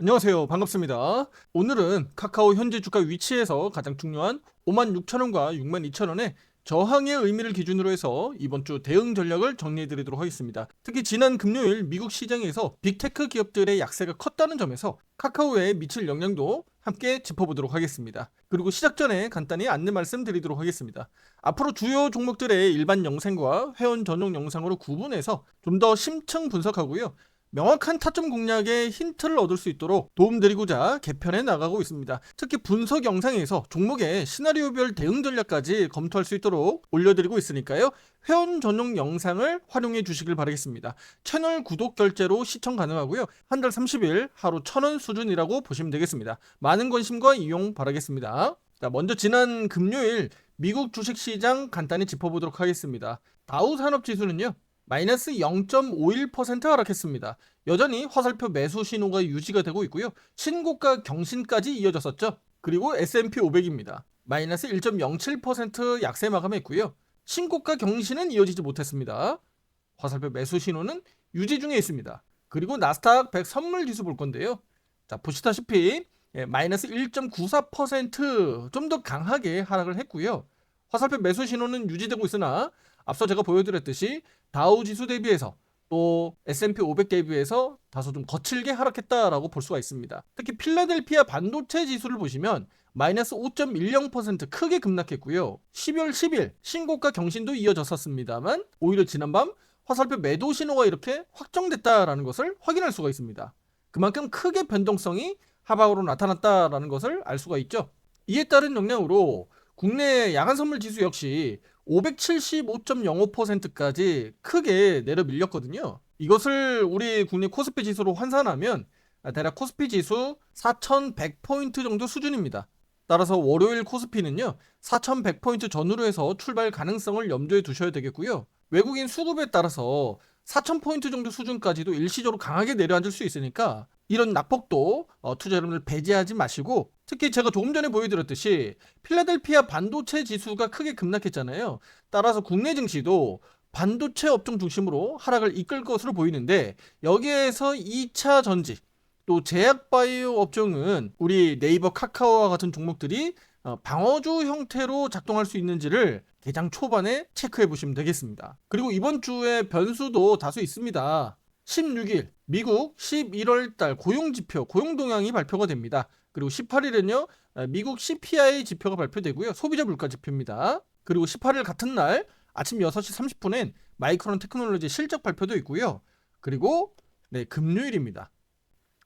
안녕하세요. 반갑습니다. 오늘은 카카오 현재 주가 위치에서 가장 중요한 56,000원과 62,000원의 저항의 의미를 기준으로 해서 이번 주 대응 전략을 정리해 드리도록 하겠습니다. 특히 지난 금요일 미국 시장에서 빅테크 기업들의 약세가 컸다는 점에서 카카오에 미칠 영향도 함께 짚어보도록 하겠습니다. 그리고 시작 전에 간단히 안내 말씀 드리도록 하겠습니다. 앞으로 주요 종목들의 일반 영상과 회원 전용 영상으로 구분해서 좀 더 심층 분석하고요. 명확한 타점 공략에 힌트를 얻을 수 있도록 도움드리고자 개편해 나가고 있습니다. 특히 분석 영상에서 종목의 시나리오별 대응 전략까지 검토할 수 있도록 올려드리고 있으니까요. 회원 전용 영상을 활용해 주시길 바라겠습니다. 채널 구독 결제로 시청 가능하고요. 한 달 30일 하루 1,000원 수준이라고 보시면 되겠습니다. 많은 관심과 이용 바라겠습니다. 자, 먼저 지난 금요일 미국 주식시장 간단히 짚어보도록 하겠습니다. 다우산업지수는요. 마이너스 0.51% 하락했습니다. 여전히 화살표 매수 신호가 유지가 되고 있고요. 신고가 경신까지 이어졌었죠. 그리고 S&P 500입니다. 마이너스 1.07% 약세 마감했고요. 신고가 경신은 이어지지 못했습니다. 화살표 매수 신호는 유지 중에 있습니다. 그리고 나스닥 100 선물 지수 볼 건데요. 자, 보시다시피 마이너스 1.94% 좀 더 강하게 하락을 했고요. 화살표 매수 신호는 유지되고 있으나 앞서 제가 보여드렸듯이 다우 지수 대비해서 또 S&P 500 대비해서 다소 좀 거칠게 하락했다라고 볼 수가 있습니다. 특히 필라델피아 반도체 지수를 보시면 마이너스 5.10% 크게 급락했고요. 12월 10일 신고가 경신도 이어졌었습니다만 오히려 지난밤 화살표 매도 신호가 이렇게 확정됐다라는 것을 확인할 수가 있습니다. 그만큼 크게 변동성이 하방으로 나타났다라는 것을 알 수가 있죠. 이에 따른 영향으로 국내 야간 선물 지수 역시 575.05%까지 크게 내려 밀렸거든요. 이것을 우리 국내 코스피 지수로 환산하면 대략 코스피 지수 4,100포인트 정도 수준입니다. 따라서 월요일 코스피는요, 4,100포인트 전후로 해서 출발 가능성을 염두에 두셔야 되겠고요. 외국인 수급에 따라서 4,000포인트 정도 수준까지도 일시적으로 강하게 내려앉을 수 있으니까 이런 낙폭도 투자 여러분들 배제하지 마시고, 특히 제가 조금 전에 보여드렸듯이 필라델피아 반도체 지수가 크게 급락했잖아요. 따라서 국내 증시도 반도체 업종 중심으로 하락을 이끌 것으로 보이는데, 여기에서 2차 전지 또 제약바이오 업종은 우리 네이버 카카오와 같은 종목들이 방어주 형태로 작동할 수 있는지를 개장 초반에 체크해 보시면 되겠습니다. 그리고 이번 주에 변수도 다수 있습니다. 16일 미국 11월 달 고용지표, 고용동향이 발표가 됩니다. 그리고 18일은요, 미국 CPI 지표가 발표되고요. 소비자 물가 지표입니다. 그리고 18일 같은 날 아침 6시 30분엔 마이크론 테크놀로지 실적 발표도 있고요. 그리고 금요일입니다.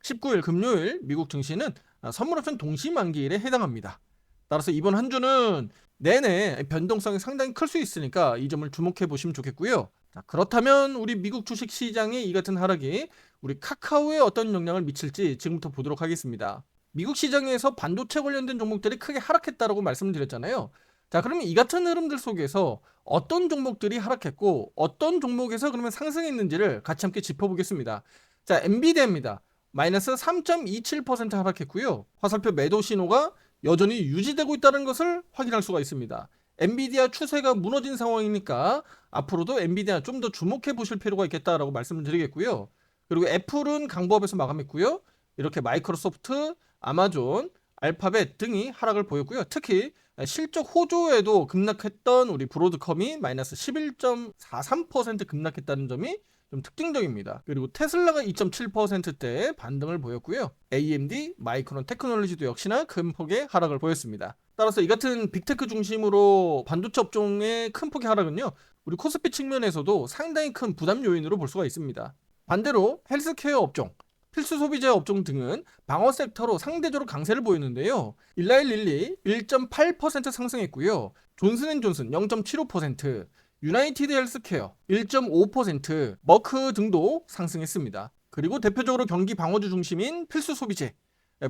19일 금요일 미국 증시는 선물옵션 동시만기일에 해당합니다. 따라서 이번 한 주는 내내 변동성이 상당히 클 수 있으니까 이 점을 주목해 보시면 좋겠고요. 자, 그렇다면 우리 미국 주식 시장의 이 같은 하락이 우리 카카오에 어떤 영향을 미칠지 지금부터 보도록 하겠습니다. 미국 시장에서 반도체 관련된 종목들이 크게 하락했다라고 말씀을 드렸잖아요. 자, 그러면 이 같은 흐름들 속에서 어떤 종목들이 하락했고 어떤 종목에서 그러면 상승했는지를 같이 함께 짚어보겠습니다. 자, 엔비디아입니다. 마이너스 3.27% 하락했고요. 화살표 매도 신호가 여전히 유지되고 있다는 것을 확인할 수가 있습니다. 엔비디아 추세가 무너진 상황이니까 앞으로도 엔비디아 좀 더 주목해 보실 필요가 있겠다라고 말씀을 드리겠고요. 그리고 애플은 강보합에서 마감했고요. 이렇게 마이크로소프트, 아마존, 알파벳 등이 하락을 보였고요. 특히 실적 호조에도 급락했던 우리 브로드컴이 마이너스 11.43% 급락했다는 점이 좀 특징적입니다. 그리고 테슬라가 2.7%대 반등을 보였고요. AMD, 마이크론 테크놀로지도 역시나 큰 폭의 하락을 보였습니다. 따라서 이 같은 빅테크 중심으로 반도체 업종의 큰 폭의 하락은요, 우리 코스피 측면에서도 상당히 큰 부담 요인으로 볼 수가 있습니다. 반대로 헬스케어 업종, 필수 소비자 업종 등은 방어 섹터로 상대적으로 강세를 보이는데요. 일라일릴리 1.8% 상승했고요. 존슨앤존슨 0.75%, 유나이티드 헬스케어 1.5%, 머크 등도 상승했습니다. 그리고 대표적으로 경기 방어주 중심인 필수 소비재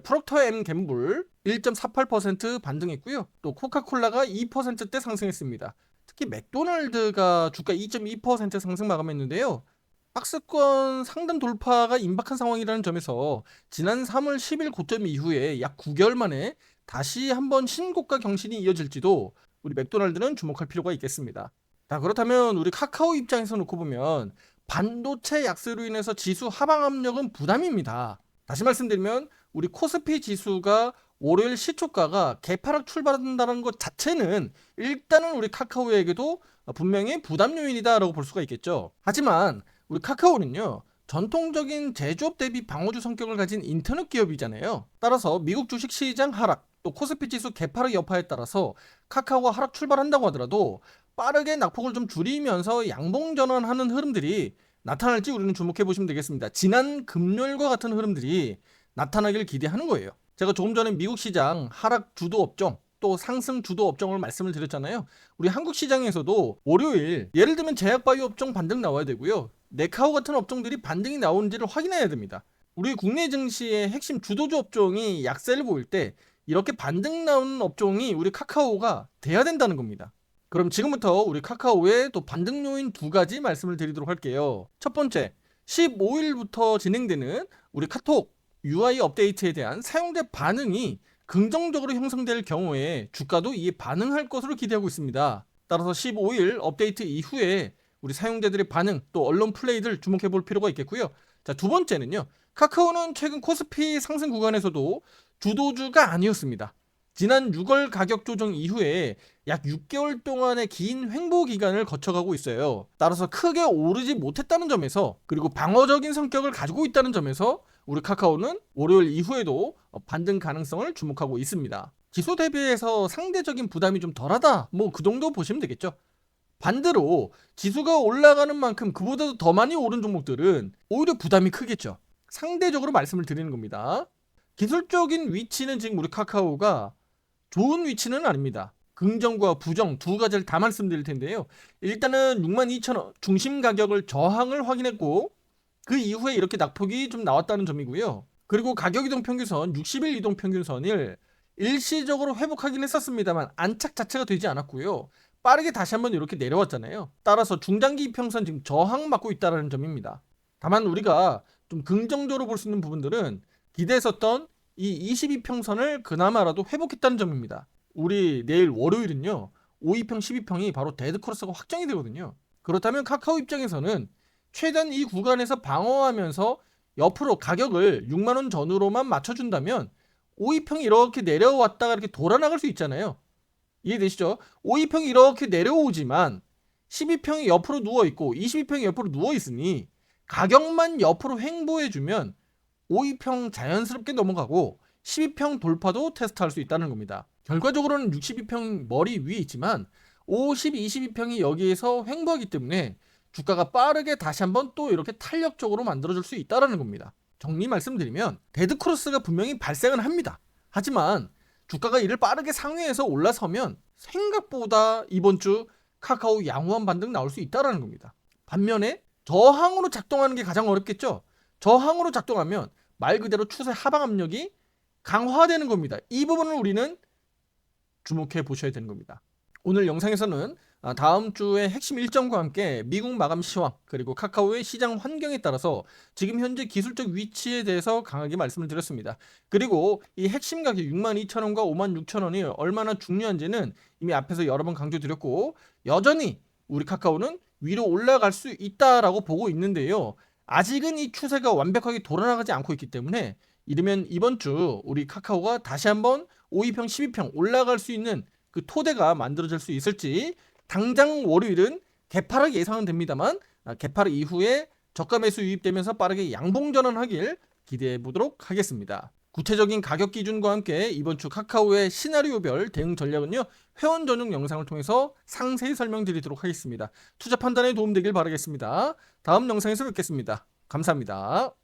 프록터 앤 갬블 1.48% 반등했고요. 또 코카콜라가 2%대 상승했습니다. 특히 맥도날드가 주가 2.2% 상승 마감했는데요. 박스권 상단 돌파가 임박한 상황이라는 점에서 지난 3월 10일 고점 이후에 약 9개월 만에 다시 한번 신고가 경신이 이어질지도 우리 맥도날드는 주목할 필요가 있겠습니다. 자, 그렇다면 우리 카카오 입장에서 놓고 보면 반도체 약세로 인해서 지수 하방 압력은 부담입니다. 다시 말씀드리면 우리 코스피 지수가 월요일 시초가가 개파락 출발한다는 것 자체는 일단은 우리 카카오에게도 분명히 부담 요인이다라고 볼 수가 있겠죠. 하지만 우리 카카오는요, 전통적인 제조업 대비 방어주 성격을 가진 인터넷 기업이잖아요. 따라서 미국 주식시장 하락, 또 코스피 지수 개파락 여파에 따라서 카카오가 하락 출발한다고 하더라도 빠르게 낙폭을 좀 줄이면서 양봉 전환하는 흐름들이 나타날지 우리는 주목해 보시면 되겠습니다. 지난 금요일과 같은 흐름들이 나타나길 기대하는 거예요. 제가 조금 전에 미국 시장 하락 주도 업종 또 상승 주도 업종을 말씀을 드렸잖아요. 우리 한국 시장에서도 월요일 예를 들면 제약바이오 업종 반등 나와야 되고요. 네카오 같은 업종들이 반등이 나오는지를 확인해야 됩니다. 우리 국내 증시의 핵심 주도주 업종이 약세를 보일 때 이렇게 반등 나오는 업종이 우리 카카오가 돼야 된다는 겁니다. 그럼 지금부터 우리 카카오의 또 반등 요인 두 가지 말씀을 드리도록 할게요. 첫 번째, 15일부터 진행되는 우리 카톡 UI 업데이트에 대한 사용자 반응이 긍정적으로 형성될 경우에 주가도 이에 반응할 것으로 기대하고 있습니다. 따라서 15일 업데이트 이후에 우리 사용자들의 반응 또 언론 플레이들 주목해 볼 필요가 있겠고요. 자, 두 번째는요. 카카오는 최근 코스피 상승 구간에서도 주도주가 아니었습니다. 지난 6월 가격 조정 이후에 약 6개월 동안의 긴 횡보 기간을 거쳐가고 있어요. 따라서 크게 오르지 못했다는 점에서 그리고 방어적인 성격을 가지고 있다는 점에서 우리 카카오는 월요일 이후에도 반등 가능성을 주목하고 있습니다. 지수 대비해서 상대적인 부담이 좀 덜하다. 뭐 그 정도 보시면 되겠죠. 반대로 지수가 올라가는 만큼 그보다도 더 많이 오른 종목들은 오히려 부담이 크겠죠. 상대적으로 말씀을 드리는 겁니다. 기술적인 위치는 지금 우리 카카오가 좋은 위치는 아닙니다. 긍정과 부정 두 가지를 다 말씀드릴 텐데요. 일단은 62,000원 중심 가격을 저항을 확인했고 그 이후에 이렇게 낙폭이 좀 나왔다는 점이고요. 그리고 가격 이동 평균선 60일 이동 평균선을 일시적으로 회복하긴 했었습니다만 안착 자체가 되지 않았고요. 빠르게 다시 한번 이렇게 내려왔잖아요. 따라서 중장기 이평선 지금 저항받고 있다는 점입니다. 다만 우리가 좀 긍정적으로 볼 수 있는 부분들은 기대했었던 이 22평선을 그나마라도 회복했다는 점입니다. 우리 내일 월요일은요. 52평, 12평이 바로 데드크로스가 확정이 되거든요. 그렇다면 카카오 입장에서는 최대한 이 구간에서 방어하면서 옆으로 가격을 6만원 전후로만 맞춰준다면 52평이 이렇게 내려왔다가 이렇게 돌아나갈 수 있잖아요. 이해되시죠? 52평이 이렇게 내려오지만 12평이 옆으로 누워있고 22평이 옆으로 누워있으니 가격만 옆으로 횡보해주면 52평 자연스럽게 넘어가고 12평 돌파도 테스트할 수 있다는 겁니다. 결과적으로는 62평 머리 위에 있지만 50, 22평이 여기에서 횡보하기 때문에 주가가 빠르게 다시 한번 또 이렇게 탄력적으로 만들어줄 수 있다는 겁니다. 정리 말씀드리면 데드크로스가 분명히 발생은 합니다. 하지만 주가가 이를 빠르게 상회해서 올라서면 생각보다 이번 주 카카오 양호한 반등 나올 수 있다는 겁니다. 반면에 저항으로 작동하는 게 가장 어렵겠죠. 저항으로 작동하면 말 그대로 추세 하방 압력이 강화되는 겁니다. 이 부분을 우리는 주목해 보셔야 되는 겁니다. 오늘 영상에서는 다음 주의 핵심 일정과 함께 미국 마감 시황 그리고 카카오의 시장 환경에 따라서 지금 현재 기술적 위치에 대해서 강하게 말씀을 드렸습니다. 그리고 이 핵심 가격 62,000원과 56,000원이 얼마나 중요한지는 이미 앞에서 여러 번 강조드렸고 여전히 우리 카카오는 위로 올라갈 수 있다라고 보고 있는데요. 아직은 이 추세가 완벽하게 돌아나가지 않고 있기 때문에 이르면 이번 주 우리 카카오가 다시 한번 52평, 12평 올라갈 수 있는 그 토대가 만들어질 수 있을지 당장 월요일은 개파락 예상은 됩니다만 개파락 이후에 저가 매수 유입되면서 빠르게 양봉 전환하길 기대해 보도록 하겠습니다. 구체적인 가격 기준과 함께 이번 주 카카오의 시나리오별 대응 전략은요 회원 전용 영상을 통해서 상세히 설명드리도록 하겠습니다. 투자 판단에 도움되길 바라겠습니다. 다음 영상에서 뵙겠습니다. 감사합니다.